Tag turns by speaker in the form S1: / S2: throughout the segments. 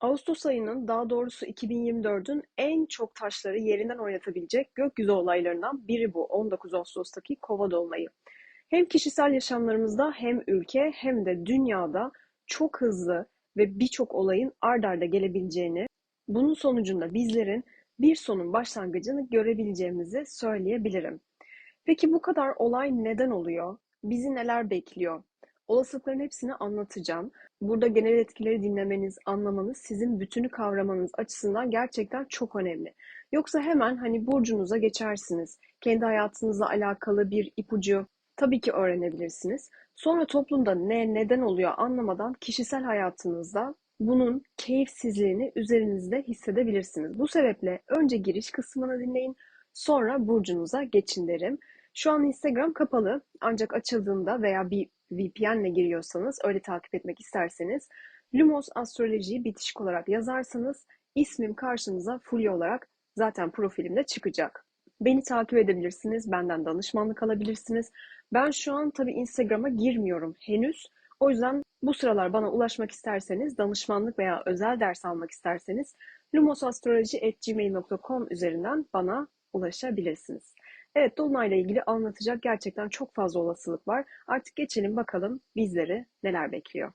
S1: Ağustos ayının, daha doğrusu 2024'ün en çok taşları yerinden oynatabilecek gökyüzü olaylarından biri bu 19 Ağustos'taki Kova dolunayı. Hem kişisel yaşamlarımızda hem ülke hem de dünyada çok hızlı ve birçok olayın ard arda gelebileceğini, bunun sonucunda bizlerin bir sonun başlangıcını görebileceğimizi söyleyebilirim. Peki bu kadar olay neden oluyor? Bizi neler bekliyor? Olasılıkların hepsini anlatacağım. Burada genel etkileri dinlemeniz, anlamanız, sizin bütünü kavramanız açısından gerçekten çok önemli. Yoksa hemen hani burcunuza geçersiniz. Kendi hayatınızla alakalı bir ipucu tabii ki öğrenebilirsiniz. Sonra toplumda ne, neden oluyor anlamadan kişisel hayatınızda bunun keyifsizliğini üzerinizde hissedebilirsiniz. Bu sebeple önce giriş kısmını dinleyin, sonra burcunuza geçin derim. Şu an Instagram kapalı ancak açıldığında veya bir VPN'le giriyorsanız öyle takip etmek isterseniz Lumos Astroloji'yi bitişik olarak yazarsanız ismim karşınıza Fulya olarak zaten profilimde çıkacak. Beni takip edebilirsiniz, benden danışmanlık alabilirsiniz. Ben şu an tabii Instagram'a girmiyorum henüz. O yüzden bu sıralar bana ulaşmak isterseniz, danışmanlık veya özel ders almak isterseniz lumosastroloji@gmail.com üzerinden bana ulaşabilirsiniz. Evet, Dolunay'la ilgili anlatacak gerçekten çok fazla olasılık var. Artık geçelim bakalım bizleri neler bekliyor.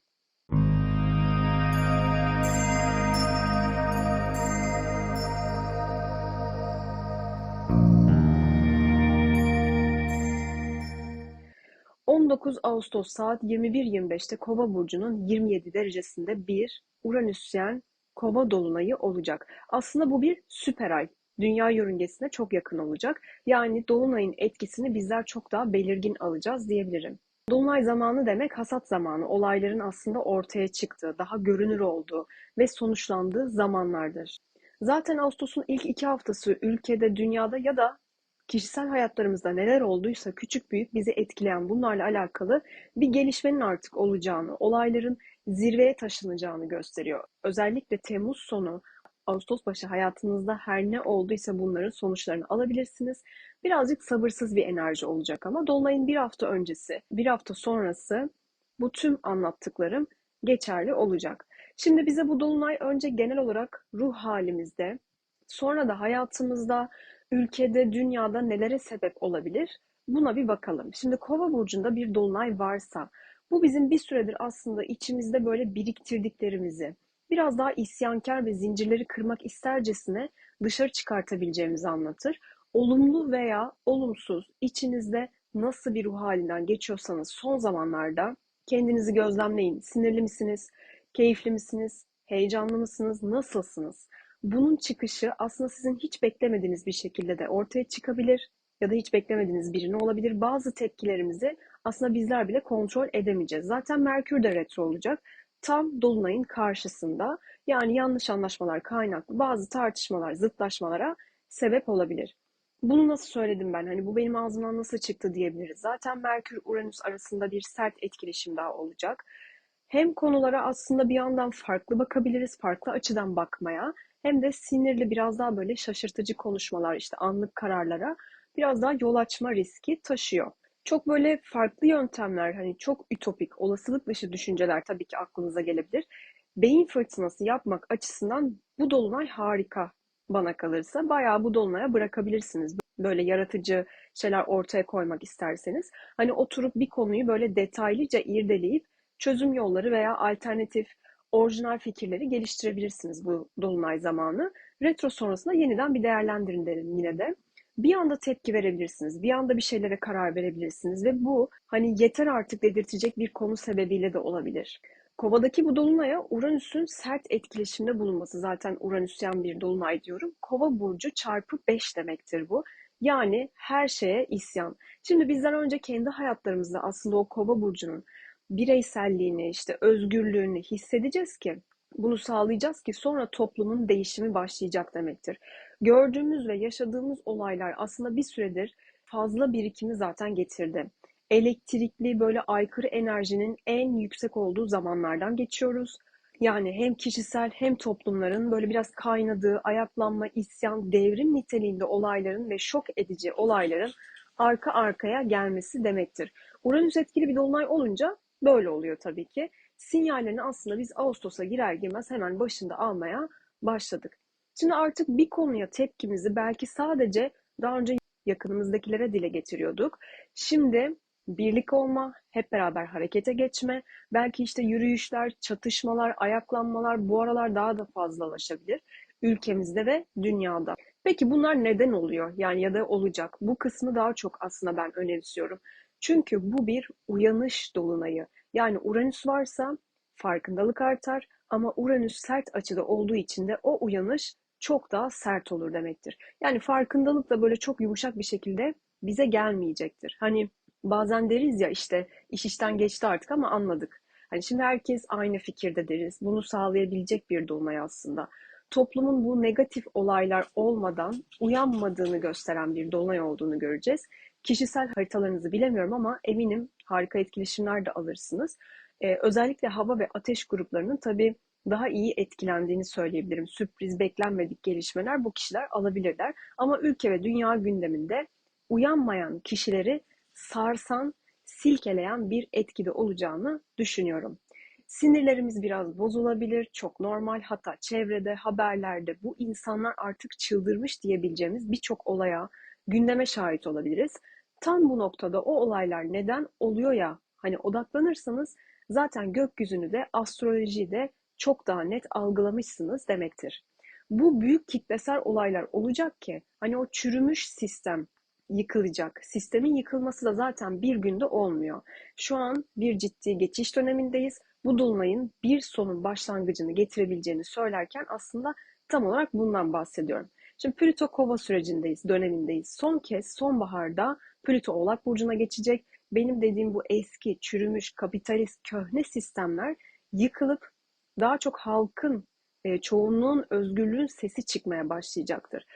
S1: 19 Ağustos saat 21.25'te Kova burcunun 27 derecesinde bir Uranüsyen Kova dolunayı olacak. Aslında bu bir süper ay. Dünya yörüngesine çok yakın olacak. Yani dolunayın etkisini bizler çok daha belirgin alacağız diyebilirim. Dolunay zamanı demek hasat zamanı, olayların aslında ortaya çıktığı, daha görünür olduğu ve sonuçlandığı zamanlardır. Zaten Ağustos'un ilk 2 haftası ülkede, dünyada ya da kişisel hayatlarımızda neler olduysa küçük büyük bizi etkileyen bunlarla alakalı bir gelişmenin artık olacağını, olayların zirveye taşınacağını gösteriyor. Özellikle Temmuz sonu, Ağustos başı hayatınızda her ne olduysa bunların sonuçlarını alabilirsiniz. Birazcık sabırsız bir enerji olacak ama Dolunay'ın bir hafta öncesi, bir hafta sonrası bu tüm anlattıklarım geçerli olacak. Şimdi bize bu Dolunay önce genel olarak ruh halimizde, sonra da hayatımızda, ülkede, dünyada nelere sebep olabilir? Buna bir bakalım. Şimdi Kova burcunda bir dolunay varsa, bu bizim bir süredir aslında içimizde böyle biriktirdiklerimizi, biraz daha isyankar ve zincirleri kırmak istercesine dışarı çıkartabileceğimizi anlatır. Olumlu veya olumsuz, içinizde nasıl bir ruh halinden geçiyorsanız son zamanlarda kendinizi gözlemleyin. Sinirli misiniz? Keyifli misiniz? Heyecanlı mısınız? Nasılsınız? Bunun çıkışı aslında sizin hiç beklemediğiniz bir şekilde de ortaya çıkabilir ya da hiç beklemediğiniz birine olabilir. Bazı tepkilerimizi aslında bizler bile kontrol edemeyeceğiz. Zaten Merkür de retro olacak. Tam Dolunay'ın karşısında, yani yanlış anlaşmalar kaynaklı bazı tartışmalar, zıtlaşmalara sebep olabilir. Bunu nasıl söyledim ben? Hani bu benim ağzımdan nasıl çıktı diyebiliriz. Zaten Merkür-Uranüs arasında bir sert etkileşim daha olacak. Hem konulara aslında bir yandan farklı bakabiliriz, farklı açıdan bakmaya, hem de sinirli biraz daha böyle şaşırtıcı konuşmalar, işte anlık kararlara biraz daha yol açma riski taşıyor. Çok böyle farklı yöntemler, hani çok ütopik, olasılık dışı düşünceler tabii ki aklınıza gelebilir. Beyin fırtınası yapmak açısından bu dolunay harika bana kalırsa. Bayağı bu dolunaya bırakabilirsiniz. Böyle yaratıcı şeyler ortaya koymak isterseniz. Hani oturup bir konuyu böyle detaylıca irdeleyip çözüm yolları veya alternatif, orijinal fikirleri geliştirebilirsiniz bu dolunay zamanı. Retro sonrasında yeniden bir değerlendirin derim yine de. Bir anda tepki verebilirsiniz, bir anda bir şeylere karar verebilirsiniz ve bu hani yeter artık dedirtecek bir konu sebebiyle de olabilir. Kovadaki bu dolunaya Uranüs'ün sert etkileşimde bulunması, zaten Uranüsyen bir dolunay diyorum. Kova burcu çarpı 5 demektir bu. Yani her şeye isyan. Şimdi bizden önce kendi hayatlarımızda aslında o Kova burcunun bireyselliğini, işte özgürlüğünü hissedeceğiz ki, bunu sağlayacağız ki sonra toplumun değişimi başlayacak demektir. Gördüğümüz ve yaşadığımız olaylar aslında bir süredir fazla birikimi zaten getirdi. Elektrikli böyle aykırı enerjinin en yüksek olduğu zamanlardan geçiyoruz. Yani hem kişisel hem toplumların böyle biraz kaynadığı, ayaklanma, isyan, devrim niteliğinde olayların ve şok edici olayların arka arkaya gelmesi demektir. Uranüs etkili bir dolunay olunca böyle oluyor tabii ki. sinyallerini aslında biz Ağustos'a girer girmez hemen başında almaya başladık. Şimdi artık bir konuya tepkimizi belki sadece daha önce yakınımızdakilere dile getiriyorduk. Şimdi birlik olma, hep beraber harekete geçme, belki işte yürüyüşler, çatışmalar, ayaklanmalar bu aralar daha da fazlalaşabilir ülkemizde ve dünyada. Peki bunlar neden oluyor? Yani ya da olacak. Bu kısmı daha çok aslında ben önemsiyorum. Çünkü bu bir uyanış dolunayı. Yani Uranüs varsa farkındalık artar ama Uranüs sert açıda olduğu için de o uyanış çok daha sert olur demektir. Yani farkındalık da böyle çok yumuşak bir şekilde bize gelmeyecektir. Hani bazen deriz ya işte iş işten geçti artık ama anladık. Hani şimdi herkes aynı fikirde deriz. Bunu sağlayabilecek bir dolunay aslında. Toplumun bu negatif olaylar olmadan uyanmadığını gösteren bir dolunay olduğunu göreceğiz. Kişisel haritalarınızı bilemiyorum ama eminim harika etkileşimler de alırsınız. Özellikle hava ve ateş gruplarının tabii daha iyi etkilendiğini söyleyebilirim. Sürpriz, beklenmedik gelişmeler bu kişiler alabilirler. Ama ülke ve dünya gündeminde uyanmayan kişileri sarsan, silkeleyen bir etkide olacağını düşünüyorum. Sinirlerimiz biraz bozulabilir, çok normal. Hatta çevrede, haberlerde bu insanlar artık çıldırmış diyebileceğimiz birçok olaya, gündeme şahit olabiliriz. Tam bu noktada o olaylar neden oluyor ya, hani odaklanırsanız zaten gökyüzünü de astrolojiyi de çok daha net algılamışsınız demektir. Bu büyük kitlesel olaylar olacak ki hani o çürümüş sistem yıkılacak. Sistemin yıkılması da zaten bir günde olmuyor. Şu an bir ciddi geçiş dönemindeyiz. Bu dolunayın bir sonun başlangıcını getirebileceğini söylerken aslında tam olarak bundan bahsediyorum. Şimdi Plüto Kova sürecindeyiz, dönemindeyiz. Son kez sonbaharda Plüto Oğlak Burcu'na geçecek. Benim dediğim bu eski, çürümüş, kapitalist, köhne sistemler yıkılıp daha çok halkın, çoğunluğun, özgürlüğün sesi çıkmaya başlayacaktır.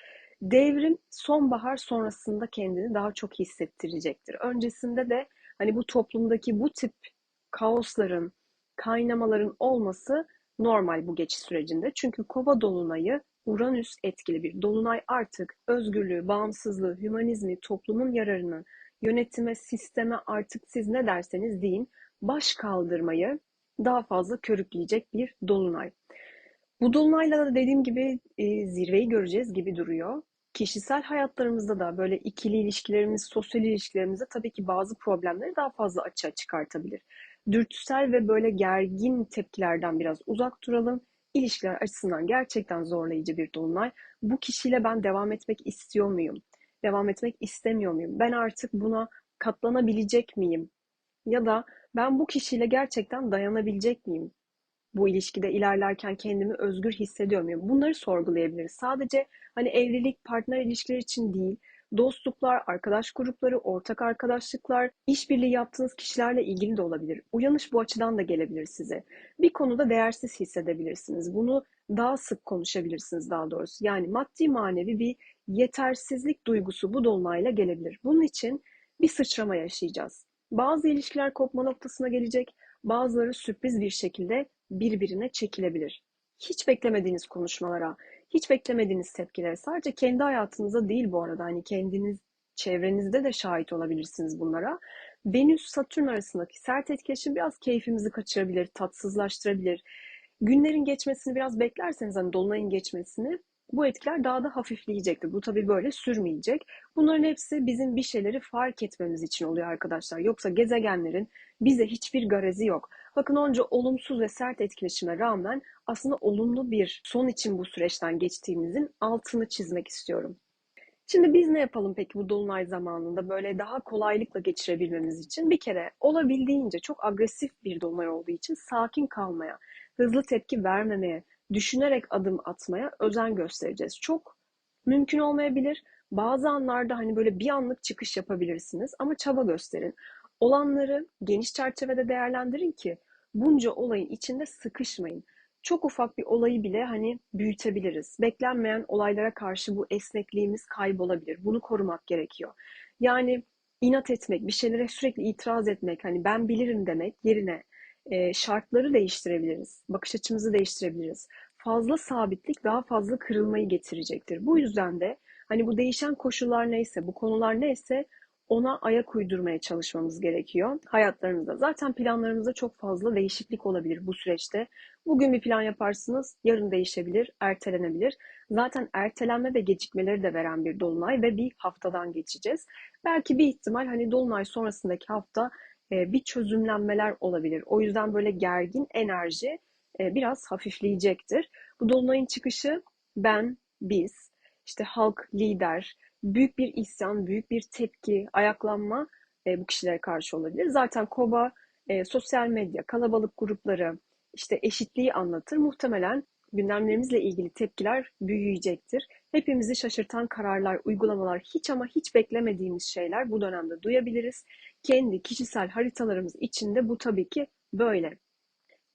S1: Devrim sonbahar sonrasında kendini daha çok hissettirecektir. Öncesinde de hani bu toplumdaki bu tip kaosların, kaynamaların olması normal bu geçiş sürecinde. Çünkü Kova dolunayı Uranüs etkili bir dolunay, artık özgürlüğü, bağımsızlığı, hümanizmi, toplumun yararını, yönetime, sisteme, artık siz ne derseniz deyin, baş kaldırmayı daha fazla körükleyecek bir dolunay. Bu dolunayla da dediğim gibi zirveyi göreceğiz gibi duruyor. Kişisel hayatlarımızda da böyle ikili ilişkilerimiz, sosyal ilişkilerimizde tabii ki bazı problemleri daha fazla açığa çıkartabilir. Dürtüsel ve böyle gergin tepkilerden biraz uzak duralım. İlişkiler açısından gerçekten zorlayıcı bir dolunay. Bu kişiyle ben devam etmek istiyor muyum? Devam etmek istemiyor muyum? Ben artık buna katlanabilecek miyim? Ya da ben bu kişiyle gerçekten dayanabilecek miyim? Bu ilişkide ilerlerken kendimi özgür hissediyor muyum? Bunları sorgulayabiliriz. Sadece hani evlilik, partner ilişkileri için değil, dostluklar, arkadaş grupları, ortak arkadaşlıklar, işbirliği yaptığınız kişilerle ilgili de olabilir. Uyanış bu açıdan da gelebilir size. Bir konuda değersiz hissedebilirsiniz. Bunu daha sık konuşabilirsiniz daha doğrusu. Yani maddi manevi bir yetersizlik duygusu bu dolunayla gelebilir. Bunun için bir sıçrama yaşayacağız. Bazı ilişkiler kopma noktasına gelecek, bazıları sürpriz bir şekilde birbirine çekilebilir. Hiç beklemediğiniz konuşmalara, hiç beklemediğiniz tepkilere, sadece kendi hayatınızda değil bu arada, hani kendiniz, çevrenizde de şahit olabilirsiniz bunlara. Venüs-Satürn arasındaki sert etkileşim biraz keyfimizi kaçırabilir, tatsızlaştırabilir. Günlerin geçmesini biraz beklerseniz, hani dolunayın geçmesini, bu etkiler daha da hafifleyecektir. Bu tabii böyle sürmeyecek. Bunların hepsi bizim bir şeyleri fark etmemiz için oluyor arkadaşlar. Yoksa gezegenlerin bize hiçbir garezi yok. Bakın onca olumsuz ve sert etkileşime rağmen aslında olumlu bir son için bu süreçten geçtiğimizin altını çizmek istiyorum. Şimdi biz ne yapalım peki bu dolunay zamanında böyle daha kolaylıkla geçirebilmemiz için? Bir kere olabildiğince, çok agresif bir dolunay olduğu için sakin kalmaya, hızlı tepki vermemeye, düşünerek adım atmaya özen göstereceğiz. Çok mümkün olmayabilir. Bazı anlarda hani böyle bir anlık çıkış yapabilirsiniz ama çaba gösterin. Olanları geniş çerçevede değerlendirin ki bunca olayın içinde sıkışmayın. Çok ufak bir olayı bile hani büyütebiliriz. Beklenmeyen olaylara karşı bu esnekliğimiz kaybolabilir. Bunu korumak gerekiyor. Yani inat etmek, bir şeylere sürekli itiraz etmek, hani ben bilirim demek yerine şartları değiştirebiliriz. Bakış açımızı değiştirebiliriz. Fazla sabitlik daha fazla kırılmayı getirecektir. Bu yüzden de hani bu değişen koşullar neyse, bu konular neyse ona ayak uydurmaya çalışmamız gerekiyor hayatlarımızda. Zaten planlarımızda çok fazla değişiklik olabilir bu süreçte. Bugün bir plan yaparsınız, yarın değişebilir, ertelenebilir. Zaten ertelenme ve gecikmeleri de veren bir dolunay ve bir haftadan geçeceğiz. Belki bir ihtimal hani dolunay sonrasındaki hafta bir çözümlenmeler olabilir. O yüzden böyle gergin enerji biraz hafifleyecektir. Bu dolunayın çıkışı ben, biz, işte halk, lider, büyük bir isyan, büyük bir tepki, ayaklanma bu kişilere karşı olabilir. Zaten Kova sosyal medya, kalabalık grupları, işte eşitliği anlatır. Muhtemelen gündemlerimizle ilgili tepkiler büyüyecektir. Hepimizi şaşırtan kararlar, uygulamalar, hiç ama hiç beklemediğimiz şeyler bu dönemde duyabiliriz. Kendi kişisel haritalarımız içinde bu tabii ki böyle.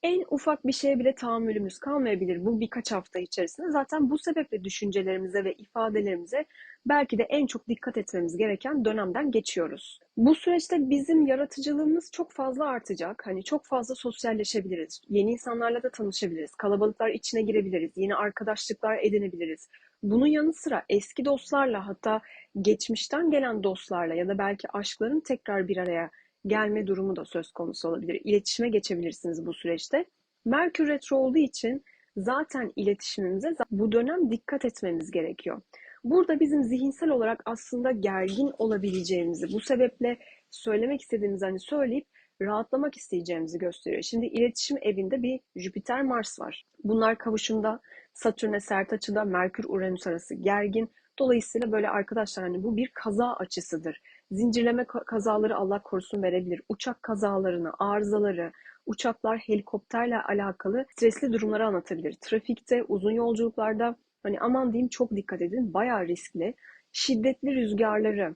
S1: En ufak bir şeye bile tahammülümüz kalmayabilir bu birkaç hafta içerisinde. Zaten bu sebeple düşüncelerimize ve ifadelerimize belki de en çok dikkat etmemiz gereken dönemden geçiyoruz. Bu süreçte bizim yaratıcılığımız çok fazla artacak. Hani çok fazla sosyalleşebiliriz. Yeni insanlarla da tanışabiliriz. Kalabalıklar içine girebiliriz. Yeni arkadaşlıklar edinebiliriz. Bunun yanı sıra eski dostlarla, hatta geçmişten gelen dostlarla ya da belki aşkların tekrar bir araya gelme durumu da söz konusu olabilir. İletişime geçebilirsiniz bu süreçte. Merkür Retro olduğu için zaten iletişimimize bu dönem dikkat etmemiz gerekiyor. Burada bizim zihinsel olarak aslında gergin olabileceğimizi, bu sebeple söylemek istediğimizi hani söyleyip rahatlamak isteyeceğimizi gösteriyor. Şimdi iletişim evinde bir Jüpiter-Mars var. Bunlar kavuşumda, Satürn'e sert açıda, Merkür-Uranüs arası gergin. Dolayısıyla böyle arkadaşlar hani bu bir kaza açısıdır. Zincirleme kazaları Allah korusun verebilir. Uçak kazalarını, arızaları, uçaklar, helikopterle alakalı stresli durumları anlatabilir. Trafikte, uzun yolculuklarda hani aman diyeyim çok dikkat edin. Bayağı riskli. Şiddetli rüzgarları,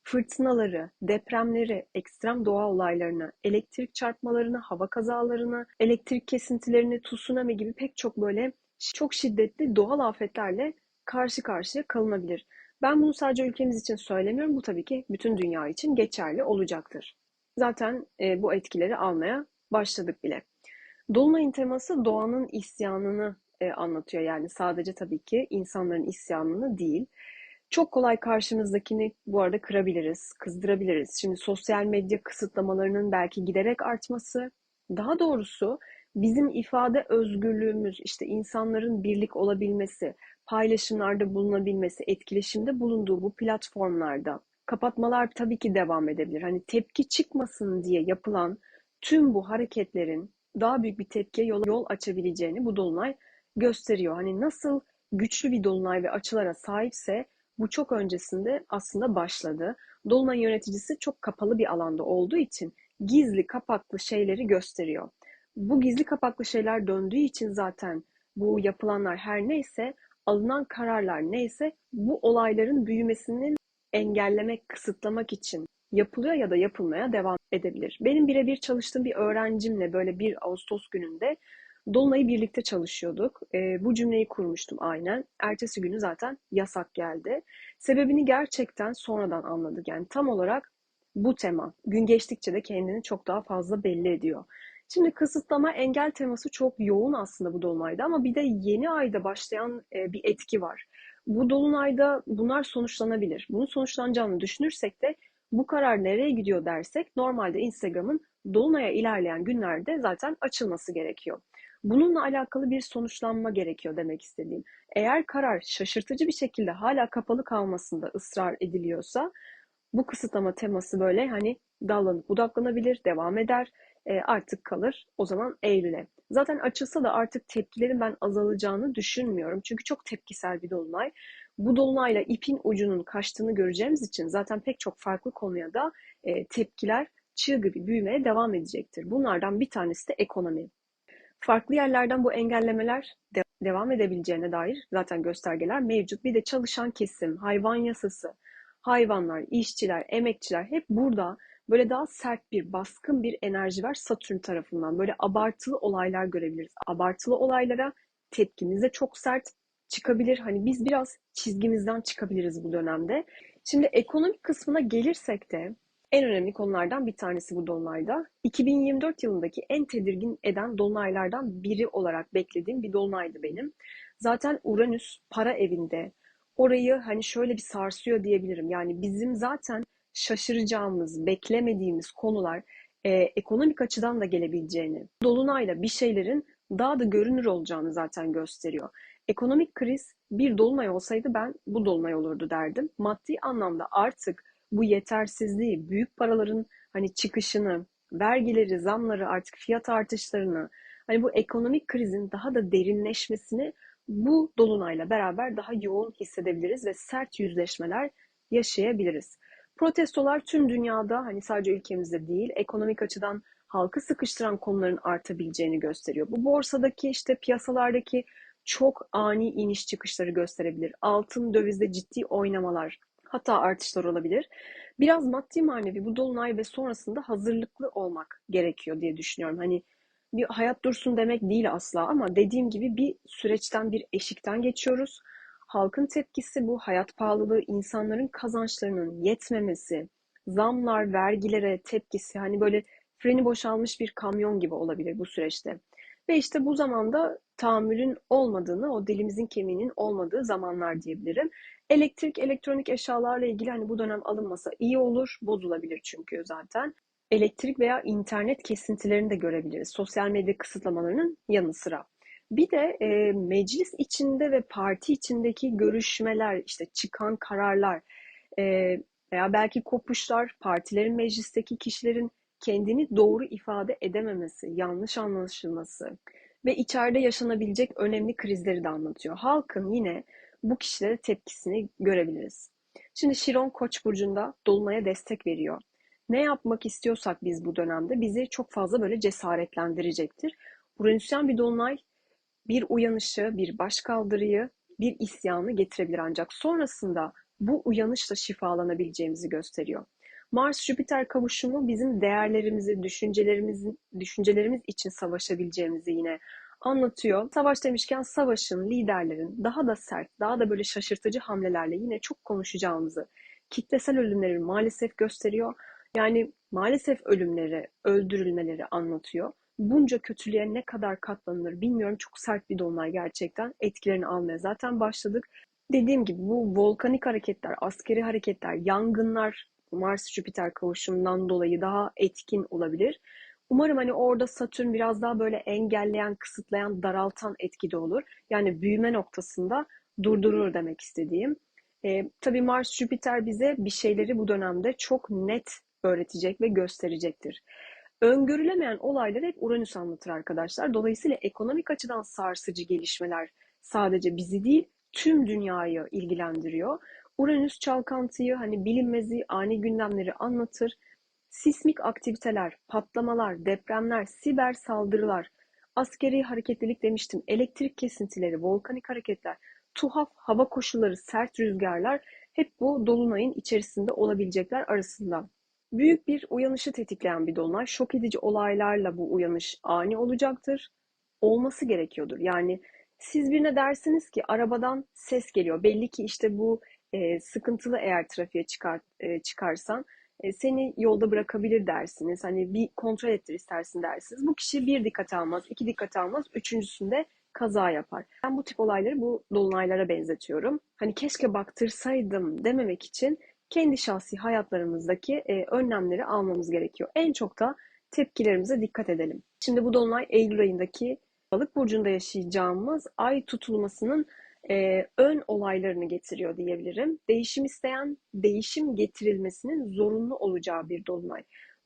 S1: fırtınaları, depremleri, ekstrem doğa olaylarını, elektrik çarpmalarını, hava kazalarını, elektrik kesintilerini, tsunami gibi pek çok böyle çok şiddetli doğal afetlerle karşı karşıya kalınabilir. Ben bunu sadece ülkemiz için söylemiyorum. Bu tabii ki bütün dünya için geçerli olacaktır. Zaten bu etkileri almaya başladık bile. Dolunay'ın teması doğanın isyanını anlatıyor. Yani sadece tabii ki insanların isyanını değil. Çok kolay karşımızdakini bu arada kırabiliriz, kızdırabiliriz. Şimdi sosyal medya kısıtlamalarının belki giderek artması, daha doğrusu bizim ifade özgürlüğümüz, işte insanların birlik olabilmesi, paylaşımlarda bulunabilmesi, etkileşimde bulunduğu bu platformlarda kapatmalar tabii ki devam edebilir. Hani tepki çıkmasın diye yapılan tüm bu hareketlerin daha büyük bir tepkiye yol açabileceğini bu dolunay gösteriyor. Hani nasıl güçlü bir dolunay ve açılara sahipse bu çok öncesinde aslında başladı. Dolunay yöneticisi çok kapalı bir alanda olduğu için gizli kapaklı şeyleri gösteriyor. Bu gizli kapaklı şeyler döndüğü için zaten bu yapılanlar her neyse, alınan kararlar neyse bu olayların büyümesinin engellemek, kısıtlamak için yapılıyor ya da yapılmaya devam edebilir. Benim birebir çalıştığım bir öğrencimle böyle 1 Ağustos gününde Dolunay'ı birlikte çalışıyorduk. Bu cümleyi kurmuştum aynen. Ertesi günü zaten yasak geldi. Sebebini gerçekten sonradan anladık. Yani tam olarak bu tema gün geçtikçe de kendini çok daha fazla belli ediyor. Şimdi kısıtlama engel teması çok yoğun aslında bu dolunayda ama bir de yeni ayda başlayan bir etki var. Bu dolunayda bunlar sonuçlanabilir. Bunun sonuçlanacağını düşünürsek de bu karar nereye gidiyor dersek normalde Instagram'ın dolunaya ilerleyen günlerde zaten açılması gerekiyor. Bununla alakalı bir sonuçlanma gerekiyor demek istediğim. Eğer karar şaşırtıcı bir şekilde hala kapalı kalmasında ısrar ediliyorsa bu kısıtlama teması böyle hani dallanıp budaklanabilir, devam eder, artık kalır o zaman Eylül'e. Zaten açılsa da artık tepkilerin ben azalacağını düşünmüyorum. Çünkü çok tepkisel bir dolunay. Bu dolunayla ipin ucunun kaçtığını göreceğimiz için zaten pek çok farklı konuya da tepkiler çığ gibi büyümeye devam edecektir. Bunlardan bir tanesi de ekonomi. Farklı yerlerden bu engellemeler devam edebileceğine dair zaten göstergeler mevcut. Bir de çalışan kesim, hayvan yasası, hayvanlar, işçiler, emekçiler hep burada böyle daha sert bir, baskın bir enerji var Satürn tarafından. Böyle abartılı olaylar görebiliriz. Abartılı olaylara tepkimiz de çok sert çıkabilir. Hani biz biraz çizgimizden çıkabiliriz bu dönemde. Şimdi ekonomik kısmına gelirsek de en önemli konulardan bir tanesi bu dolunayda. 2024 yılındaki en tedirgin eden dolunaylardan biri olarak beklediğim bir dolunaydı benim. Zaten Uranüs para evinde. Orayı hani şöyle bir sarsıyor diyebilirim. Yani bizim zaten şaşıracağımız, beklemediğimiz konular ekonomik açıdan da gelebileceğini, dolunayla bir şeylerin daha da görünür olacağını zaten gösteriyor. Ekonomik kriz bir dolunay olsaydı ben bu dolunay olurdu derdim. Maddi anlamda artık bu yetersizliği, büyük paraların hani çıkışını, vergileri, zamları, artık fiyat artışlarını, hani bu ekonomik krizin daha da derinleşmesini bu dolunayla beraber daha yoğun hissedebiliriz ve sert yüzleşmeler yaşayabiliriz. Protestolar tüm dünyada, hani sadece ülkemizde değil, ekonomik açıdan halkı sıkıştıran konuların artabileceğini gösteriyor. Bu borsadaki, işte piyasalardaki çok ani iniş çıkışları gösterebilir. Altın, dövizde ciddi oynamalar, hatta artışlar olabilir. Biraz maddi manevi bu dolunay ve sonrasında hazırlıklı olmak gerekiyor diye düşünüyorum. Hani bir hayat dursun demek değil asla, ama dediğim gibi bir süreçten, bir eşikten geçiyoruz. Halkın tepkisi bu hayat pahalılığı, insanların kazançlarının yetmemesi, zamlar, vergilere tepkisi, hani böyle freni boşalmış bir kamyon gibi olabilir bu süreçte. Ve işte bu zamanda tahammülün olmadığını, o dilimizin kemiğinin olmadığı zamanlar diyebilirim. Elektrik, elektronik eşyalarla ilgili hani bu dönem alınmasa iyi olur, bozulabilir çünkü zaten. Elektrik veya internet kesintilerini de görebiliriz. Sosyal medya kısıtlamalarının yanı sıra. Bir de meclis içinde ve parti içindeki görüşmeler, işte çıkan kararlar e, veya belki kopuşlar, partilerin, meclisteki kişilerin kendini doğru ifade edememesi, yanlış anlaşılması ve içeride yaşanabilecek önemli krizleri de anlatıyor. Halkın yine bu kişilere tepkisini görebiliriz. Şimdi Şiron Koç burcunda dolunaya destek veriyor. Ne yapmak istiyorsak biz bu dönemde bizi çok fazla böyle cesaretlendirecektir. Uranüsyen bir dolunay bir uyanışı, bir başkaldırıyı, bir isyanı getirebilir, ancak sonrasında bu uyanışla şifalanabileceğimizi gösteriyor. Mars-Jüpiter kavuşumu bizim değerlerimizi, düşüncelerimiz için savaşabileceğimizi yine anlatıyor. Savaş demişken savaşın, liderlerin daha da sert, daha da böyle şaşırtıcı hamlelerle yine çok konuşacağımızı, kitlesel ölümleri maalesef gösteriyor. Yani maalesef ölümleri, öldürülmeleri anlatıyor. Bunca kötülüğe ne kadar katlanılır bilmiyorum. Çok sert bir dolunay gerçekten. Etkilerini almaya zaten başladık. Dediğim gibi bu volkanik hareketler, askeri hareketler, yangınlar Mars-Jüpiter kavuşumundan dolayı daha etkin olabilir. Umarım hani orada Satürn biraz daha böyle engelleyen, kısıtlayan, daraltan etkide olur. Yani büyüme noktasında durdurur demek istediğim. Tabii Mars-Jüpiter bize bir şeyleri bu dönemde çok net öğretecek ve gösterecektir. Öngörülemeyen olayları hep Uranüs anlatır arkadaşlar. Dolayısıyla ekonomik açıdan sarsıcı gelişmeler sadece bizi değil, tüm dünyayı ilgilendiriyor. Uranüs çalkantıyı, hani bilinmezi, ani gündemleri anlatır. Sismik aktiviteler, patlamalar, depremler, siber saldırılar, askeri hareketlilik demiştim, elektrik kesintileri, volkanik hareketler, tuhaf hava koşulları, sert rüzgarlar hep bu dolunayın içerisinde olabilecekler arasında. Büyük bir uyanışı tetikleyen bir dolunay. Şok edici olaylarla bu uyanış ani olacaktır. Olması gerekiyordur. Yani siz birine dersiniz ki arabadan ses geliyor. Belli ki işte bu sıkıntılı, eğer trafiğe çıkarsan seni yolda bırakabilir dersiniz. Hani bir kontrol ettir istersin dersiniz. Bu kişi bir dikkate almaz, iki dikkate almaz, üçüncüsünde kaza yapar. Ben bu tip olayları bu dolunaylara benzetiyorum. Hani keşke baktırsaydım dememek için kendi şahsi hayatlarımızdaki önlemleri almamız gerekiyor. En çok da tepkilerimize dikkat edelim. Şimdi bu dolunay Eylül ayındaki Balık burcunda yaşayacağımız ay tutulmasının ön olaylarını getiriyor diyebilirim. Değişim isteyen, değişim getirilmesinin zorunlu olacağı bir dolunay.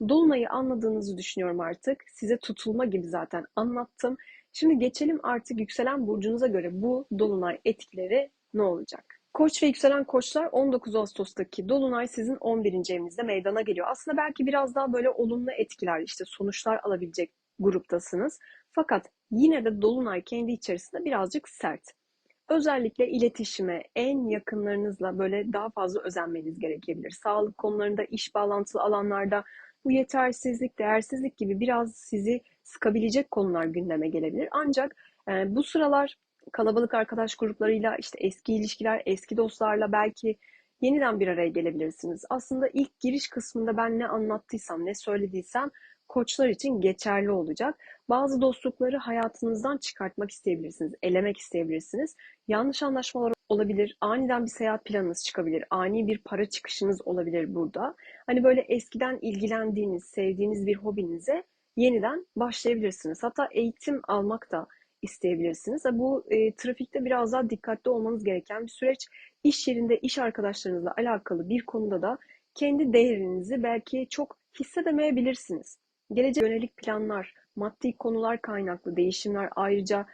S1: Dolunayı anladığınızı düşünüyorum artık. Size tutulma gibi zaten anlattım. Şimdi geçelim artık yükselen burcunuza göre bu dolunay etkileri ne olacak? Koç ve yükselen koçlar, 19 Ağustos'taki dolunay sizin 11. evinizde meydana geliyor. Aslında belki biraz daha böyle olumlu etkiler, işte sonuçlar alabilecek gruptasınız. Fakat yine de dolunay kendi içerisinde birazcık sert. Özellikle iletişime, en yakınlarınızla böyle daha fazla özenmeniz gerekebilir. Sağlık konularında, iş bağlantılı alanlarda bu yetersizlik, değersizlik gibi biraz sizi sıkabilecek konular gündeme gelebilir. Ancak bu sıralar kalabalık arkadaş gruplarıyla, işte eski ilişkiler, eski dostlarla belki yeniden bir araya gelebilirsiniz. Aslında ilk giriş kısmında ben ne anlattıysam, ne söylediysem koçlar için geçerli olacak. Bazı dostlukları hayatınızdan çıkartmak isteyebilirsiniz, elemek isteyebilirsiniz. Yanlış anlaşmalar olabilir. Aniden bir seyahat planınız çıkabilir. Ani bir para çıkışınız olabilir burada. Hani böyle eskiden ilgilendiğiniz, sevdiğiniz bir hobinize yeniden başlayabilirsiniz. Hatta eğitim almak da isteyebilirsiniz. Bu trafikte biraz daha dikkatli olmanız gereken bir süreç. İş yerinde, iş arkadaşlarınızla alakalı bir konuda da kendi değerinizi belki çok hissedemeyebilirsiniz. Geleceğe yönelik planlar, maddi konular kaynaklı değişimler, ayrıca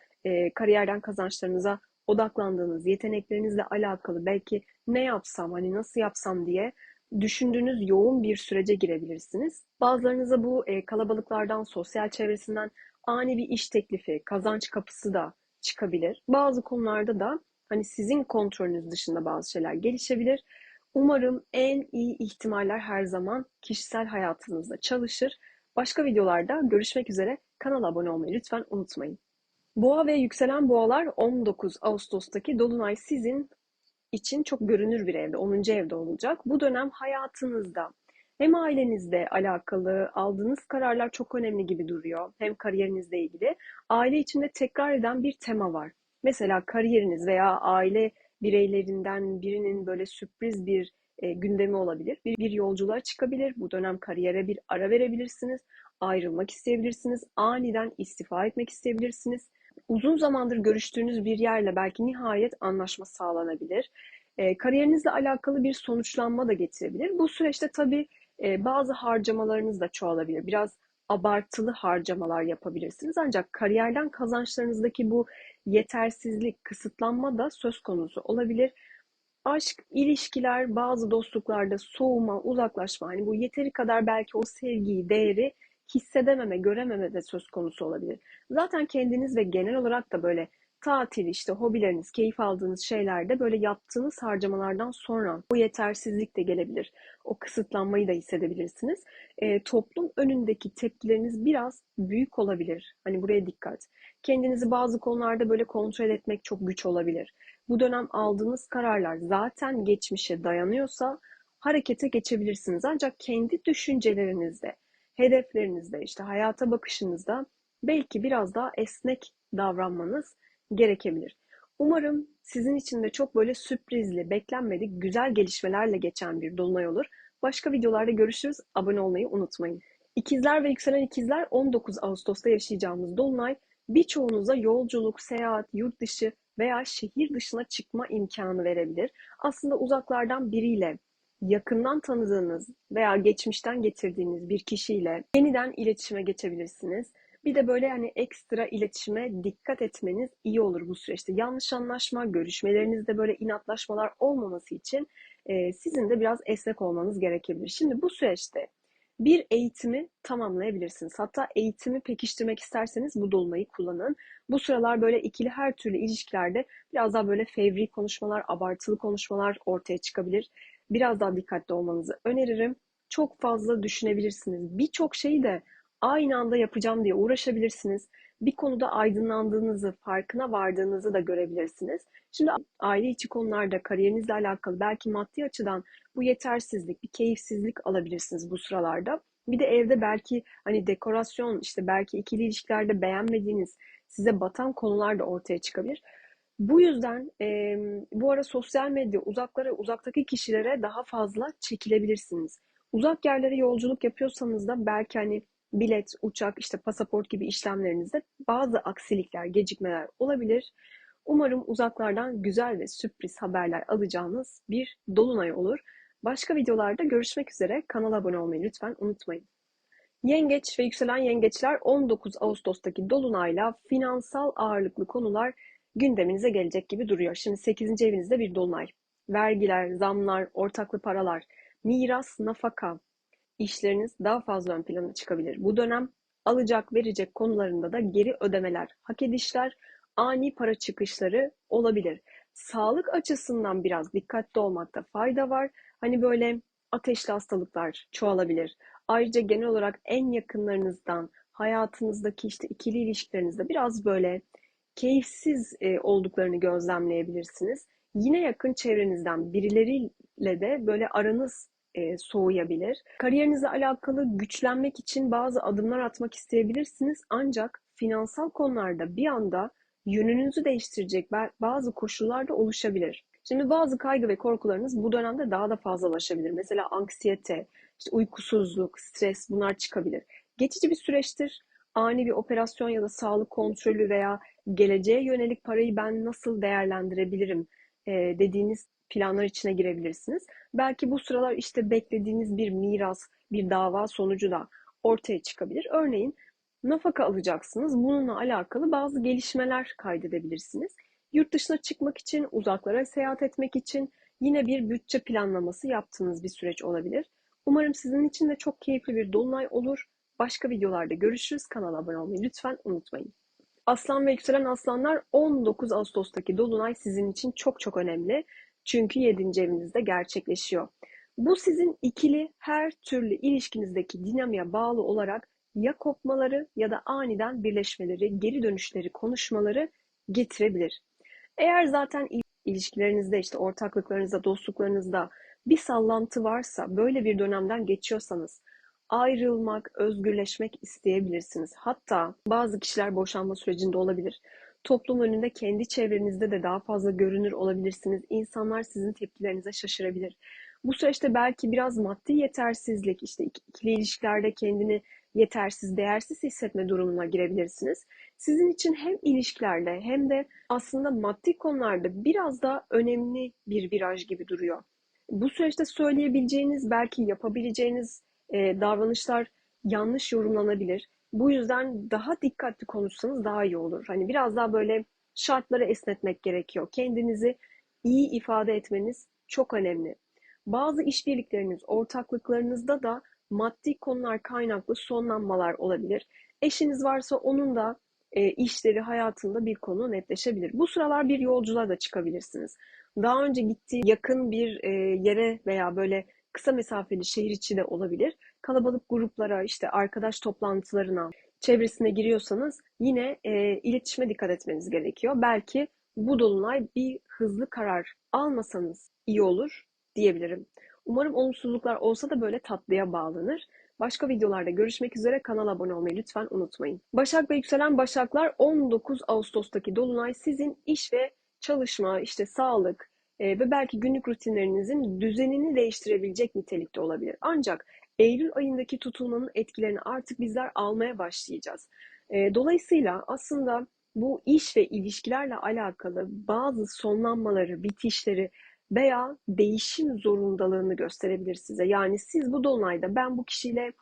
S1: kariyerden kazançlarınıza odaklandığınız, yeteneklerinizle alakalı belki ne yapsam, hani nasıl yapsam diye düşündüğünüz yoğun bir sürece girebilirsiniz. Bazılarınıza bu kalabalıklardan, sosyal çevresinden ani bir iş teklifi, kazanç kapısı da çıkabilir. Bazı konularda da hani sizin kontrolünüz dışında bazı şeyler gelişebilir. Umarım en iyi ihtimaller her zaman kişisel hayatınızda çalışır. Başka videolarda görüşmek üzere. Kanala abone olmayı lütfen unutmayın. Boğa ve yükselen boğalar 19 Ağustos'taki Dolunay sizin için çok görünür bir evde, 10. evde olacak. Bu dönem hayatınızda hem ailenizle alakalı aldığınız kararlar çok önemli gibi duruyor. Hem kariyerinizle ilgili. Aile içinde tekrar eden bir tema var. Mesela kariyeriniz veya aile bireylerinden birinin böyle sürpriz bir gündemi olabilir. Bir yolculuğa çıkabilir. Bu dönem kariyere bir ara verebilirsiniz. Ayrılmak isteyebilirsiniz. Aniden istifa etmek isteyebilirsiniz. Uzun zamandır görüştüğünüz bir yerle belki nihayet anlaşma sağlanabilir. Kariyerinizle alakalı bir sonuçlanma da getirebilir. Bu süreçte tabii bazı harcamalarınız da çoğalabilir. Biraz abartılı harcamalar yapabilirsiniz. Ancak kariyerden kazançlarınızdaki bu yetersizlik, kısıtlanma da söz konusu olabilir. Aşk, ilişkiler, bazı dostluklarda soğuma, uzaklaşma, hani bu yeteri kadar belki o sevgiyi, değeri hissedememe, görememe de söz konusu olabilir. Zaten kendiniz ve genel olarak da böyle tatil, işte hobileriniz, keyif aldığınız şeylerde böyle yaptığınız harcamalardan sonra bu yetersizlik de gelebilir. O kısıtlanmayı da hissedebilirsiniz. Toplum önündeki tepkileriniz biraz büyük olabilir. Hani buraya dikkat. Kendinizi bazı konularda böyle kontrol etmek çok güç olabilir. Bu dönem aldığınız kararlar zaten geçmişe dayanıyorsa harekete geçebilirsiniz. Ancak kendi düşüncelerinizde, hedeflerinizde, işte hayata bakışınızda belki biraz daha esnek davranmanız gerekebilir. Umarım sizin için de çok böyle sürprizli, beklenmedik, güzel gelişmelerle geçen bir dolunay olur. Başka videolarda görüşürüz. Abone olmayı unutmayın. İkizler ve yükselen ikizler 19 Ağustos'ta yaşayacağımız dolunay birçoğunuza yolculuk, seyahat, yurt dışı veya şehir dışına çıkma imkanı verebilir. Aslında uzaklardan biriyle, yakından tanıdığınız veya geçmişten getirdiğiniz bir kişiyle yeniden iletişime geçebilirsiniz. Bir de böyle hani ekstra iletişime dikkat etmeniz iyi olur bu süreçte. Yanlış anlaşma, görüşmelerinizde böyle inatlaşmalar olmaması için sizin de biraz esnek olmanız gerekebilir. Şimdi bu süreçte bir eğitimi tamamlayabilirsiniz. Hatta eğitimi pekiştirmek isterseniz bu dolunayı kullanın. Bu sıralar böyle ikili her türlü ilişkilerde biraz daha böyle fevri konuşmalar, abartılı konuşmalar ortaya çıkabilir. Biraz daha dikkatli olmanızı öneririm. Çok fazla düşünebilirsiniz. Birçok şeyi de aynı anda yapacağım diye uğraşabilirsiniz. Bir konuda aydınlandığınızı, farkına vardığınızı da görebilirsiniz. Şimdi aile içi konularda kariyerinizle alakalı belki maddi açıdan bu yetersizlik, bir keyifsizlik alabilirsiniz bu sıralarda. Bir de evde belki hani dekorasyon, işte belki ikili ilişkilerde beğenmediğiniz, size batan konular da ortaya çıkabilir. Bu yüzden bu ara sosyal medya uzaktaki kişilere daha fazla çekilebilirsiniz. Uzak yerlere yolculuk yapıyorsanız da belki hani bilet, uçak, işte pasaport gibi işlemlerinizde bazı aksilikler, gecikmeler olabilir. Umarım uzaklardan güzel ve sürpriz haberler alacağınız bir dolunay olur. Başka videolarda görüşmek üzere. Kanala abone olmayı lütfen unutmayın. Yengeç ve yükselen yengeçler 19 Ağustos'taki dolunayla finansal ağırlıklı konular gündeminize gelecek gibi duruyor. Şimdi 8. evinizde bir dolunay. Vergiler, zamlar, ortaklı paralar, miras, nafaka, işleriniz daha fazla ön plana çıkabilir. Bu dönem alacak verecek konularında da geri ödemeler, hak edişler, ani para çıkışları olabilir. Sağlık açısından biraz dikkatli olmakta fayda var. Hani böyle ateşli hastalıklar çoğalabilir. Ayrıca genel olarak en yakınlarınızdan, hayatınızdaki işte ikili ilişkilerinizde biraz böyle keyifsiz olduklarını gözlemleyebilirsiniz. Yine yakın çevrenizden birileriyle de böyle aranız soğuyabilir. Kariyerinizle alakalı güçlenmek için bazı adımlar atmak isteyebilirsiniz. Ancak finansal konularda bir anda yönünüzü değiştirecek bazı koşullar da oluşabilir. Şimdi bazı kaygı ve korkularınız bu dönemde daha da fazlalaşabilir. Mesela anksiyete, işte uykusuzluk, stres bunlar çıkabilir. Geçici bir süreçtir. Ani bir operasyon ya da sağlık kontrolü veya geleceğe yönelik parayı ben nasıl değerlendirebilirim dediğiniz planlar içine girebilirsiniz. Belki bu sıralar işte beklediğiniz bir miras, bir dava sonucu da ortaya çıkabilir. Örneğin nafaka alacaksınız. Bununla alakalı bazı gelişmeler kaydedebilirsiniz. Yurt dışına çıkmak için, uzaklara seyahat etmek için yine bir bütçe planlaması yaptığınız bir süreç olabilir. Umarım sizin için de çok keyifli bir dolunay olur. Başka videolarda görüşürüz. Kanala abone olmayı lütfen unutmayın. Aslan ve yükselen aslanlar, 19 Ağustos'taki dolunay sizin için çok çok önemli. Çünkü 7. evinizde gerçekleşiyor. Bu sizin ikili her türlü ilişkinizdeki dinamiğe bağlı olarak ya kopmaları ya da aniden birleşmeleri, geri dönüşleri, konuşmaları getirebilir. Eğer zaten ilişkilerinizde, işte ortaklıklarınızda, dostluklarınızda bir sallantı varsa, böyle bir dönemden geçiyorsanız ayrılmak, özgürleşmek isteyebilirsiniz. Hatta bazı kişiler boşanma sürecinde olabilir. Toplum önünde, kendi çevrenizde de daha fazla görünür olabilirsiniz. İnsanlar sizin tepkilerinize şaşırabilir. Bu süreçte belki biraz maddi yetersizlik, işte ikili ilişkilerde kendini yetersiz, değersiz hissetme durumuna girebilirsiniz. Sizin için hem ilişkilerde hem de aslında maddi konularda biraz daha önemli bir viraj gibi duruyor. Bu süreçte söyleyebileceğiniz, belki yapabileceğiniz davranışlar yanlış yorumlanabilir. Bu yüzden daha dikkatli konuşsanız daha iyi olur. Hani biraz daha böyle şartları esnetmek gerekiyor. Kendinizi iyi ifade etmeniz çok önemli. Bazı işbirlikleriniz, ortaklıklarınızda da maddi konular kaynaklı sonlanmalar olabilir. Eşiniz varsa onun da işleri, hayatında bir konu netleşebilir. Bu sıralar bir yolculuğa da çıkabilirsiniz. Daha önce gittiği yakın bir yere veya böyle kısa mesafeli şehir içi de olabilir. Kalabalık gruplara, işte arkadaş toplantılarına, çevresine giriyorsanız yine iletişime dikkat etmeniz gerekiyor. Belki bu dolunay bir hızlı karar almasanız iyi olur diyebilirim. Umarım olumsuzluklar olsa da böyle tatlıya bağlanır. Başka videolarda görüşmek üzere. Kanala abone olmayı lütfen unutmayın. Başak ve yükselen Başaklar, 19 Ağustos'taki dolunay sizin iş ve çalışma, işte sağlık ve belki günlük rutinlerinizin düzenini değiştirebilecek nitelikte olabilir. Ancak Eylül ayındaki tutulmanın etkilerini artık bizler almaya başlayacağız. Dolayısıyla aslında bu iş ve ilişkilerle alakalı bazı sonlanmaları, bitişleri veya değişim zorundalığını gösterebilir size. Yani siz bu dolunayda ben bu kişiyle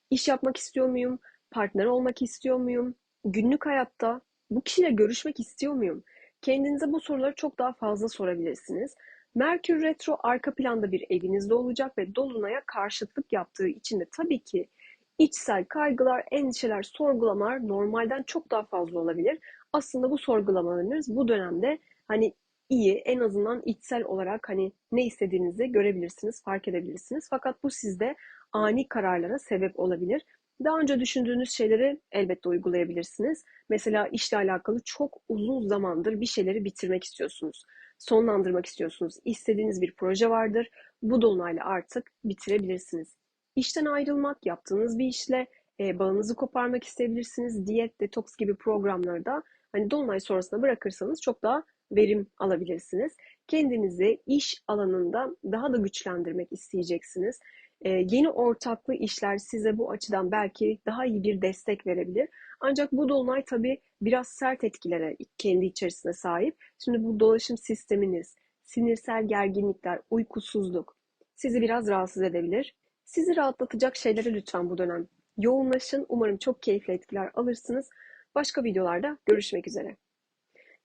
S1: İş yapmak istiyor muyum? Partner olmak istiyor muyum? Günlük hayatta bu kişiyle görüşmek istiyor muyum? Kendinize bu soruları çok daha fazla sorabilirsiniz. Merkür Retro arka planda bir evinizde olacak ve Dolunay'a karşıtlık yaptığı için de tabii ki içsel kaygılar, endişeler, sorgulamalar normalden çok daha fazla olabilir. Aslında bu sorgulamalarınız bu dönemde hani iyi, en azından içsel olarak hani ne istediğinizi görebilirsiniz, fark edebilirsiniz. Fakat bu sizde ani kararlara sebep olabilir. Daha önce düşündüğünüz şeyleri elbette uygulayabilirsiniz. Mesela işle alakalı çok uzun zamandır bir şeyleri bitirmek istiyorsunuz. Sonlandırmak istiyorsunuz. İstediğiniz bir proje vardır. Bu dolunayla artık bitirebilirsiniz. İşten ayrılmak, yaptığınız bir işle bağınızı koparmak isteyebilirsiniz. Diyet, detoks gibi programları da hani dolunay sonrasında bırakırsanız çok daha verim alabilirsiniz. Kendinizi iş alanında daha da güçlendirmek isteyeceksiniz. Yeni ortaklı işler size bu açıdan belki daha iyi bir destek verebilir. Ancak bu dolunay tabii biraz sert etkilere kendi içerisinde sahip. Şimdi bu dolaşım sisteminiz, sinirsel gerginlikler, uykusuzluk sizi biraz rahatsız edebilir. Sizi rahatlatacak şeylere lütfen bu dönem yoğunlaşın. Umarım çok keyifli etkiler alırsınız. Başka videolarda görüşmek üzere.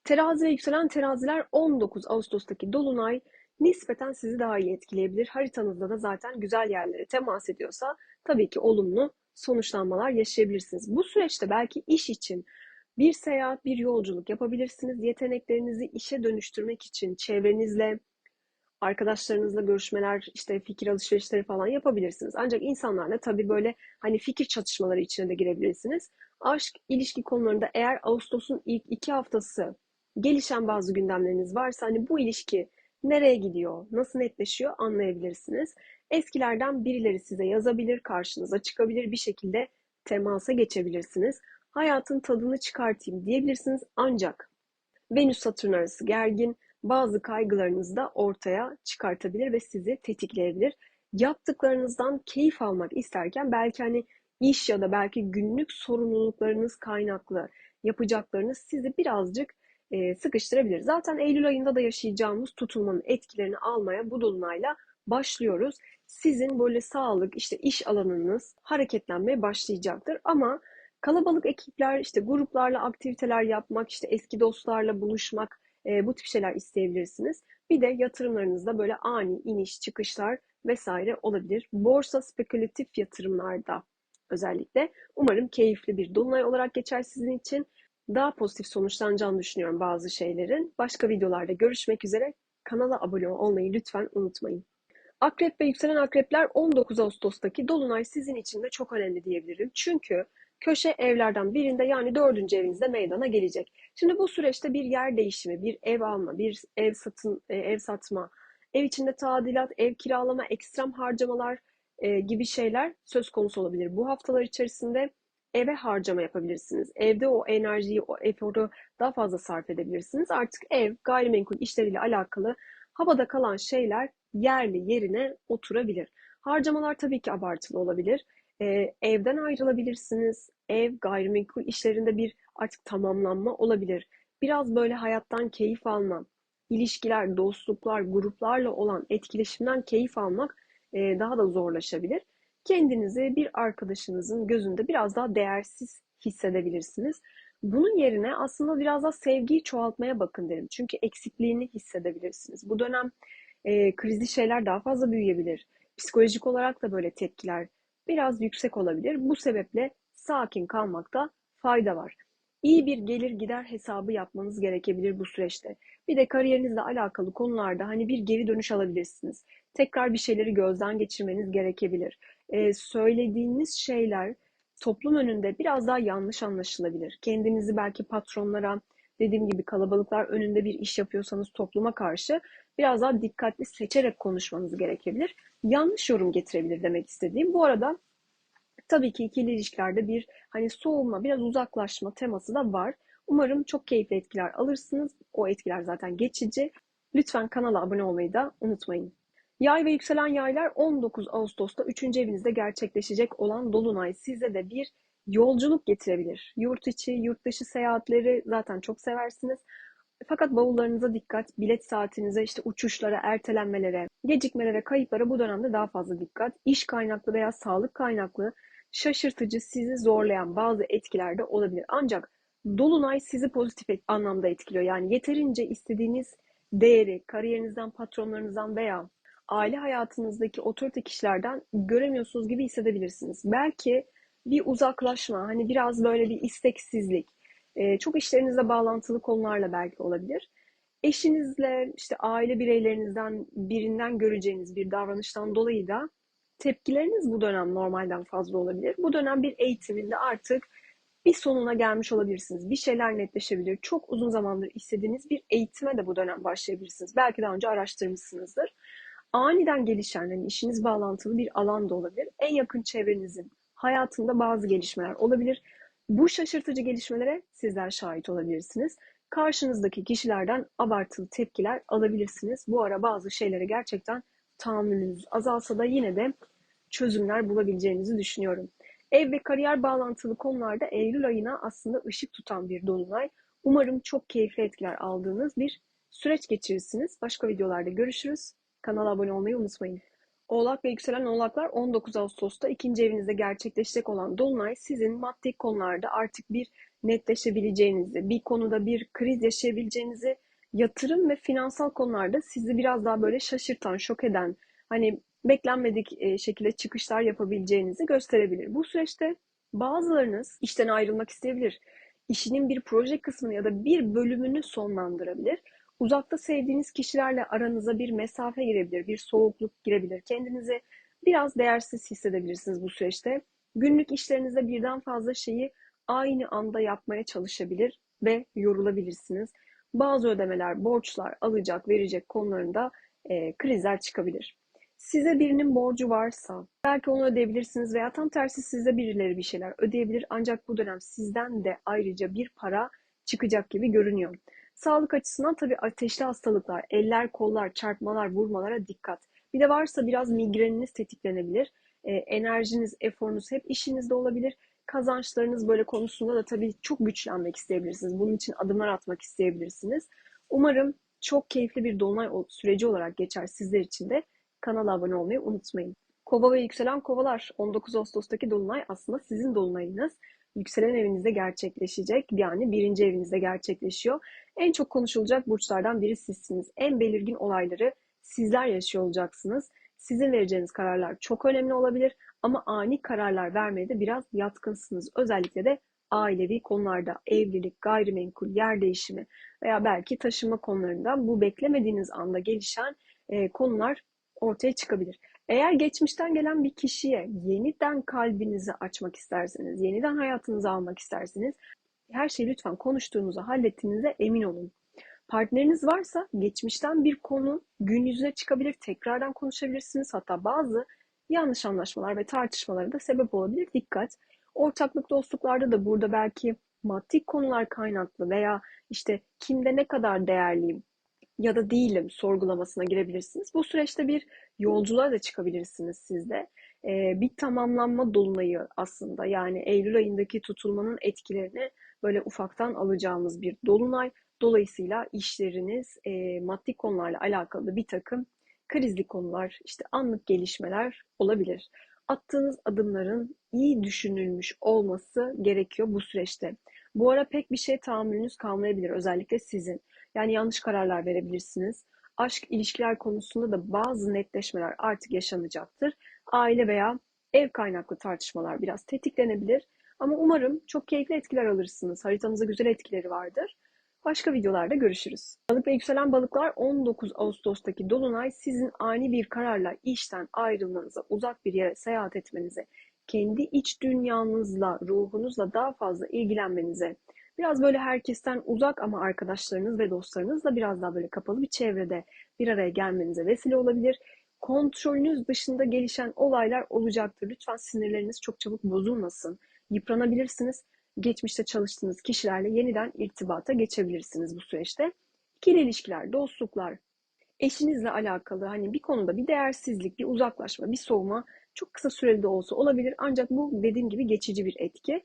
S1: Terazi ve yükselen teraziler, 19 Ağustos'taki dolunay nispeten sizi daha iyi etkileyebilir. Haritanızda da zaten güzel yerlere temas ediyorsa tabii ki olumlu sonuçlanmalar yaşayabilirsiniz. Bu süreçte belki iş için bir seyahat, bir yolculuk yapabilirsiniz. Yeteneklerinizi işe dönüştürmek için çevrenizle, arkadaşlarınızla görüşmeler, işte fikir alışverişleri falan yapabilirsiniz. Ancak insanlarla tabii böyle hani fikir çatışmaları içine de girebilirsiniz. Aşk, ilişki konularında eğer Ağustos'un ilk 2 haftası gelişen bazı gündemleriniz varsa hani bu ilişki nereye gidiyor, nasıl netleşiyor anlayabilirsiniz. Eskilerden birileri size yazabilir, karşınıza çıkabilir, bir şekilde temasa geçebilirsiniz. Hayatın tadını çıkartayım diyebilirsiniz. Ancak Venüs-Satürn arası gergin, bazı kaygılarınızı da ortaya çıkartabilir ve sizi tetikleyebilir. Yaptıklarınızdan keyif almak isterken belki hani iş ya da belki günlük sorumluluklarınız kaynaklı yapacaklarınız sizi birazcık sıkıştırabilir. Zaten Eylül ayında da yaşayacağımız tutulmanın etkilerini almaya bu dolunayla başlıyoruz. Sizin böyle sağlık, işte iş alanınız hareketlenmeye başlayacaktır. Ama kalabalık ekipler, işte gruplarla aktiviteler yapmak, işte eski dostlarla buluşmak, bu tip şeyler isteyebilirsiniz. Bir de yatırımlarınızda böyle ani iniş çıkışlar vesaire olabilir. Borsa spekülatif yatırımlarda özellikle. Umarım keyifli bir dolunay olarak geçer sizin için. Daha pozitif sonuçlanacağını düşünüyorum bazı şeylerin. Başka videolarda görüşmek üzere. Kanala abone olmayı lütfen unutmayın. Akrep ve yükselen akrepler 19 Ağustos'taki dolunay sizin için de çok önemli diyebilirim. Çünkü köşe evlerden birinde yani dördüncü evinizde meydana gelecek. Şimdi bu süreçte bir yer değişimi, bir ev alma, bir ev satma, ev içinde tadilat, ev kiralama, ekstrem harcamalar gibi şeyler söz konusu olabilir. Bu haftalar içerisinde eve harcama yapabilirsiniz. Evde o enerjiyi, o eforu daha fazla sarf edebilirsiniz. Artık ev, gayrimenkul işleriyle alakalı havada kalan şeyler yerli yerine oturabilir. Harcamalar tabii ki abartılı olabilir. Evden ayrılabilirsiniz. Ev, gayrimenkul işlerinde bir artık tamamlanma olabilir. Biraz böyle hayattan keyif alma, ilişkiler, dostluklar, gruplarla olan etkileşimden keyif almak daha da zorlaşabilir. Kendinizi bir arkadaşınızın gözünde biraz daha değersiz hissedebilirsiniz. Bunun yerine aslında biraz daha sevgiyi çoğaltmaya bakın derim. Çünkü eksikliğini hissedebilirsiniz. Bu dönem krizli şeyler daha fazla büyüyebilir. Psikolojik olarak da böyle tepkiler biraz yüksek olabilir. Bu sebeple sakin kalmakta fayda var. İyi bir gelir gider hesabı yapmanız gerekebilir bu süreçte. Bir de kariyerinizle alakalı konularda hani bir geri dönüş alabilirsiniz. Tekrar bir şeyleri gözden geçirmeniz gerekebilir. Söylediğiniz şeyler toplum önünde biraz daha yanlış anlaşılabilir. Kendinizi belki patronlara, dediğim gibi kalabalıklar önünde bir iş yapıyorsanız topluma karşı biraz daha dikkatli seçerek konuşmanız gerekebilir. Yanlış yorum getirebilir demek istediğim. Bu arada tabii ki ikili ilişkilerde bir hani soğuma, biraz uzaklaşma teması da var. Umarım çok keyifli etkiler alırsınız. O etkiler zaten geçici. Lütfen kanala abone olmayı da unutmayın. Yay ve yükselen yaylar 19 Ağustos'ta 3. evinizde gerçekleşecek olan Dolunay size de bir yolculuk getirebilir. Yurt içi, yurt dışı seyahatleri zaten çok seversiniz. Fakat bavullarınıza dikkat, bilet saatinize, işte uçuşlara, ertelenmelere, gecikmelere, kayıplara bu dönemde daha fazla dikkat. İş kaynaklı veya sağlık kaynaklı şaşırtıcı, sizi zorlayan bazı etkiler de olabilir. Ancak Dolunay sizi pozitif anlamda etkiliyor. Yani yeterince istediğiniz değeri kariyerinizden, patronlarınızdan veya aile hayatınızdaki otorite kişilerden göremiyorsunuz gibi hissedebilirsiniz. Belki bir uzaklaşma, hani biraz böyle bir isteksizlik, çok işlerinizle bağlantılı konularla belki olabilir. Eşinizle, işte aile bireylerinizden birinden göreceğiniz bir davranıştan dolayı da tepkileriniz bu dönem normalden fazla olabilir. Bu dönem bir eğitiminde artık bir sonuna gelmiş olabilirsiniz. Bir şeyler netleşebilir. Çok uzun zamandır istediğiniz bir eğitime de bu dönem başlayabilirsiniz. Belki daha önce araştırmışsınızdır. Aniden gelişen, hani işiniz bağlantılı bir alan da olabilir. En yakın çevrenizin hayatında bazı gelişmeler olabilir. Bu şaşırtıcı gelişmelere sizler şahit olabilirsiniz. Karşınızdaki kişilerden abartılı tepkiler alabilirsiniz. Bu ara bazı şeylere gerçekten tahammülünüz azalsa da yine de çözümler bulabileceğinizi düşünüyorum. Ev ve kariyer bağlantılı konularda Eylül ayına aslında ışık tutan bir dolunay. Umarım çok keyifli etkiler aldığınız bir süreç geçirirsiniz. Başka videolarda görüşürüz. Kanala abone olmayı unutmayın. Oğlak ve yükselen oğlaklar 19 Ağustos'ta ikinci evinizde gerçekleşecek olan dolunay sizin maddi konularda artık bir netleşebileceğinizi, bir konuda bir kriz yaşayabileceğinizi, yatırım ve finansal konularda sizi biraz daha böyle şaşırtan, şok eden, hani beklenmedik şekilde çıkışlar yapabileceğinizi gösterebilir. Bu süreçte bazılarınız işten ayrılmak isteyebilir. İşinin bir proje kısmını ya da bir bölümünü sonlandırabilir. Uzakta sevdiğiniz kişilerle aranıza bir mesafe girebilir, bir soğukluk girebilir. Kendinizi biraz değersiz hissedebilirsiniz bu süreçte. Günlük işlerinizde birden fazla şeyi aynı anda yapmaya çalışabilir ve yorulabilirsiniz. Bazı ödemeler, borçlar, alacak, verecek konularında krizler çıkabilir. Size birinin borcu varsa belki onu ödeyebilirsiniz veya tam tersi size birileri bir şeyler ödeyebilir. Ancak bu dönem sizden de ayrıca bir para çıkacak gibi görünüyor. Sağlık açısından tabii ateşli hastalıklar, eller, kollar, çarpmalar, vurmalara dikkat. Bir de varsa biraz migreniniz tetiklenebilir. Enerjiniz, eforunuz hep işinizde olabilir. Kazançlarınız böyle konusunda da tabii çok güçlenmek isteyebilirsiniz. Bunun için adımlar atmak isteyebilirsiniz. Umarım çok keyifli bir dolunay süreci olarak geçer sizler için de. Kanala abone olmayı unutmayın. Kova ve yükselen kovalar, 19 Ağustos'taki dolunay aslında sizin dolunayınız. Yükselen evinizde gerçekleşecek, yani birinci evinizde gerçekleşiyor. En çok konuşulacak burçlardan biri sizsiniz. En belirgin olayları sizler yaşıyor olacaksınız. Sizin vereceğiniz kararlar çok önemli olabilir ama ani kararlar vermeye de biraz yatkınsınız. Özellikle de ailevi konularda, evlilik, gayrimenkul, yer değişimi veya belki taşınma konularında bu beklemediğiniz anda gelişen konular ortaya çıkabilir. Eğer geçmişten gelen bir kişiye yeniden kalbinizi açmak isterseniz, yeniden hayatınıza almak isterseniz her şeyi lütfen konuştuğunuza, hallettiğinize emin olun. Partneriniz varsa geçmişten bir konu gün yüzüne çıkabilir, tekrardan konuşabilirsiniz. Hatta bazı yanlış anlaşmalar ve tartışmalara da sebep olabilir. Dikkat. Ortaklık, dostluklarda da burada belki maddi konular kaynaklı veya işte kimde ne kadar değerliyim ya da değilim sorgulamasına girebilirsiniz. Bu süreçte bir yolculuğa da çıkabilirsiniz siz de. Bir tamamlanma dolunayı aslında, yani Eylül ayındaki tutulmanın etkilerini böyle ufaktan alacağımız bir dolunay. Dolayısıyla işleriniz, maddi konularla alakalı bir takım krizli konular, işte anlık gelişmeler olabilir. Attığınız adımların iyi düşünülmüş olması gerekiyor bu süreçte. Bu ara pek bir şeye tahammülünüz kalmayabilir, özellikle sizin. Yani yanlış kararlar verebilirsiniz. Aşk, ilişkiler konusunda da bazı netleşmeler artık yaşanacaktır. Aile veya ev kaynaklı tartışmalar biraz tetiklenebilir. Ama umarım çok keyifli etkiler alırsınız. Haritanızda güzel etkileri vardır. Başka videolarda görüşürüz. Balık ve yükselen balıklar, 19 Ağustos'taki dolunay sizin ani bir kararla işten ayrılmanıza, uzak bir yere seyahat etmenize, kendi iç dünyanızla, ruhunuzla daha fazla ilgilenmenize, biraz böyle herkesten uzak ama arkadaşlarınız ve dostlarınızla biraz daha böyle kapalı bir çevrede bir araya gelmenize vesile olabilir. Kontrolünüz dışında gelişen olaylar olacaktır. Lütfen sinirleriniz çok çabuk bozulmasın. Yıpranabilirsiniz. Geçmişte çalıştığınız kişilerle yeniden irtibata geçebilirsiniz bu süreçte. İkili ilişkiler, dostluklar, eşinizle alakalı hani bir konuda bir değersizlik, bir uzaklaşma, bir soğuma çok kısa süreli de olsa olabilir. Ancak bu dediğim gibi geçici bir etki.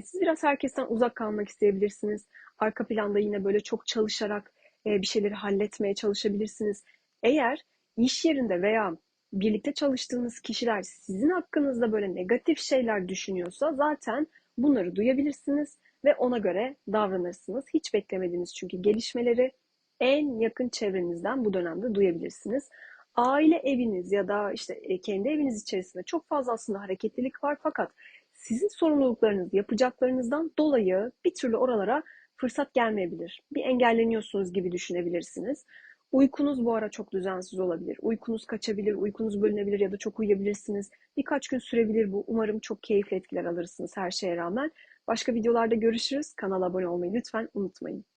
S1: Siz biraz herkesten uzak kalmak isteyebilirsiniz. Arka planda yine böyle çok çalışarak bir şeyleri halletmeye çalışabilirsiniz. Eğer iş yerinde veya birlikte çalıştığınız kişiler sizin hakkınızda böyle negatif şeyler düşünüyorsa zaten bunları duyabilirsiniz ve ona göre davranırsınız. Hiç beklemediğiniz çünkü gelişmeleri en yakın çevrenizden bu dönemde duyabilirsiniz. Aile eviniz ya da işte kendi eviniz içerisinde çok fazla aslında hareketlilik var, fakat sizin sorumluluklarınız, yapacaklarınızdan dolayı bir türlü oralara fırsat gelmeyebilir. Bir engelleniyorsunuz gibi düşünebilirsiniz. Uykunuz bu ara çok düzensiz olabilir. Uykunuz kaçabilir, uykunuz bölünebilir ya da çok uyuyabilirsiniz. Birkaç gün sürebilir bu. Umarım çok keyifli etkiler alırsınız her şeye rağmen. Başka videolarda görüşürüz. Kanala abone olmayı lütfen unutmayın.